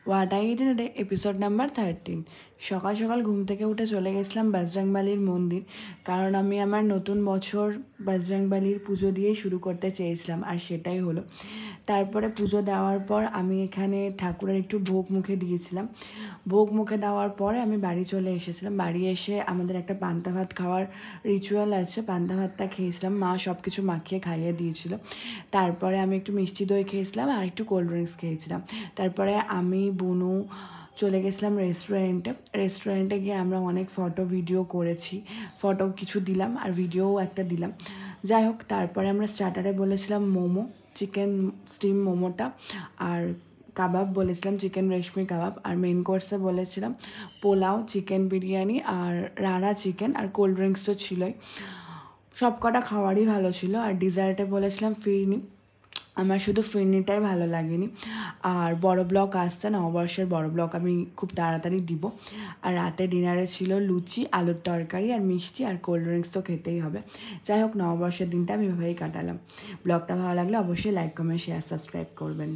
What I it in day episode number 13। সকাল সকাল ঘুম থেকে উঠে চলে গেছিলাম বজরংবলীর মন্দির, কারণ আমি আমার নতুন বছর বজরংবলীর পুজো দিয়েই শুরু করতে চেয়েছিলাম, আর সেটাই হলো। তারপরে পুজো দেওয়ার পর আমি এখানে ঠাকুরের একটু ভোগ মুখে দিয়েছিলাম। ভোগ মুখে দেওয়ার পরে আমি বাড়ি চলে এসেছিলাম। বাড়ি এসে আমাদের একটা পান্তা ভাত খাওয়ার রিচুয়াল আছে, পান্তা ভাতটা খেয়েছিলাম। মা সব কিছু মাখিয়ে খাইয়ে দিয়েছিল। তারপরে আমি একটু মিষ্টি দই খেয়েছিলাম আর একটু কোল্ড ড্রিঙ্কস খেয়েছিলাম। তারপরে আমি বুনু চলে গেছিলাম রেস্টুরেন্টে গিয়ে আমরা অনেক ফটো ভিডিও করেছি। ফটো কিছু দিলাম আর ভিডিওও একটা দিলাম। যাই হোক, তারপরে আমরা স্টার্টারে বলেছিলাম মোমো, চিকেন স্টিম মোমোটা, আর কাবাব বলেছিলাম চিকেন রেশমি কাবাব, আর মেন কোর্সে বলেছিলাম পোলাও, চিকেন বিরিয়ানি আর রাড়া চিকেন, আর কোল্ড ড্রিঙ্কস তো ছিলই। সব কটা খাবারই ভালো ছিল। আর ডিজার্টে বলেছিলাম ফিরনি। আমার শুধু ফিরনিটাই ভালো লাগেনি। আর বড় ব্লক আসছে, নববর্ষের বড় ব্লক আমি খুব তাড়াতাড়ি দিব। আর রাতে ডিনারে ছিল লুচি, আলুর তরকারি আর মিষ্টি, আর কোল্ড ড্রিঙ্কস তো খেতেই হবে। যাই হোক, নববর্ষের দিনটা আমি এভাবেই কাটালাম। ব্লগটা ভালো লাগলে অবশ্যই লাইক, কমেন্ট, শেয়ার, সাবস্ক্রাইব করবেন।